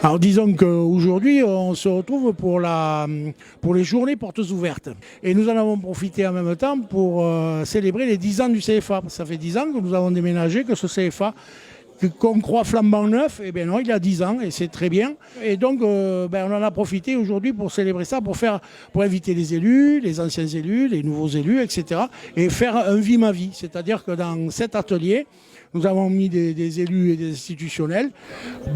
Alors disons qu'aujourd'hui, on se retrouve pour les journées portes ouvertes. Et nous en avons profité en même temps pour célébrer les 10 ans du CFA. Ça fait 10 ans que nous avons déménagé, que ce CFA, qu'on croit flambant neuf, eh bien non, il a 10 ans et c'est très bien. Et donc, on en a profité aujourd'hui pour célébrer ça, pour inviter les élus, les anciens élus, les nouveaux élus, etc. Et faire un vie ma vie. C'est-à-dire que dans cet atelier, nous avons mis des élus et des institutionnels.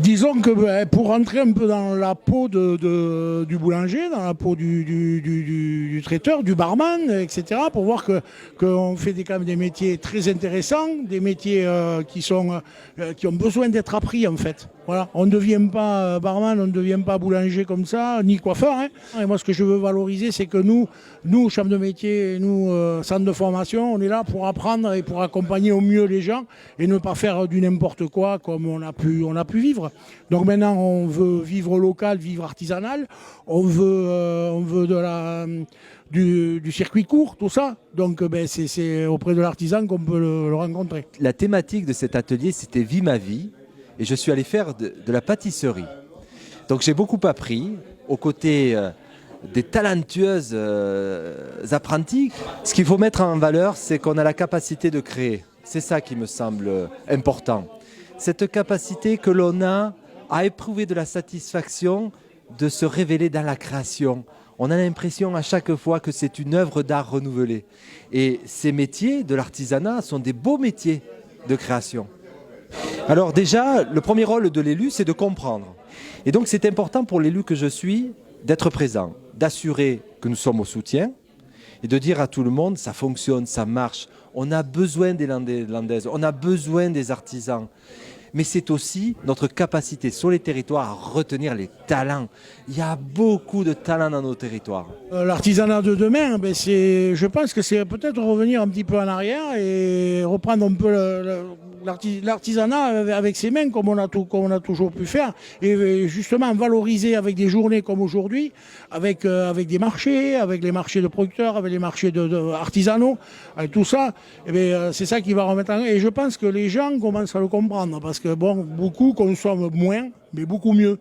Disons que pour rentrer un peu dans la peau du boulanger, dans la peau du traiteur, du barman, etc., pour voir qu'on fait quand même des métiers très intéressants, des métiers qui ont besoin d'être appris en fait. Voilà. On ne devient pas barman, on ne devient pas boulanger comme ça, ni coiffeur. Hein. Et moi, ce que je veux valoriser, c'est que nous, chefs de métier, nous, centre de formation, on est là pour apprendre et pour accompagner au mieux les gens et ne pas faire du n'importe quoi comme on a pu vivre. Donc maintenant, on veut vivre local, vivre artisanal. On veut du circuit court, tout ça. Donc c'est auprès de l'artisan qu'on peut le rencontrer. La thématique de cet atelier, c'était Vie ma vie. Et je suis allé faire de la pâtisserie. Donc j'ai beaucoup appris aux côtés des talentueuses apprentis. Ce qu'il faut mettre en valeur, c'est qu'on a la capacité de créer. C'est ça qui me semble important. Cette capacité que l'on a à éprouver de la satisfaction de se révéler dans la création. On a l'impression à chaque fois que c'est une œuvre d'art renouvelée. Et ces métiers de l'artisanat sont des beaux métiers de création. Alors déjà, le premier rôle de l'élu, c'est de comprendre. Et donc c'est important pour l'élu que je suis d'être présent, d'assurer que nous sommes au soutien et de dire à tout le monde, ça fonctionne, ça marche. On a besoin des Landaises, on a besoin des artisans. Mais c'est aussi notre capacité sur les territoires à retenir les talents. Il y a beaucoup de talents dans nos territoires. L'artisanat de demain, je pense que c'est peut-être revenir un petit peu en arrière et reprendre un peu l'artisanat avec ses mains comme on a toujours pu faire et justement valoriser avec des journées comme aujourd'hui, avec des marchés, avec les marchés de producteurs, avec les marchés artisanaux, avec tout ça, c'est ça qui va remettre en... Et je pense que les gens commencent à le comprendre parce que beaucoup consomment moins, mais beaucoup mieux.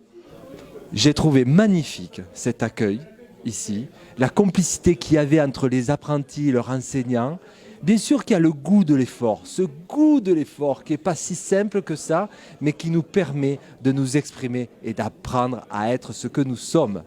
J'ai trouvé magnifique cet accueil ici, la complicité qu'il y avait entre les apprentis et leurs enseignants. Bien sûr qu'il y a le goût de l'effort, ce goût de l'effort qui n'est pas si simple que ça, mais qui nous permet de nous exprimer et d'apprendre à être ce que nous sommes.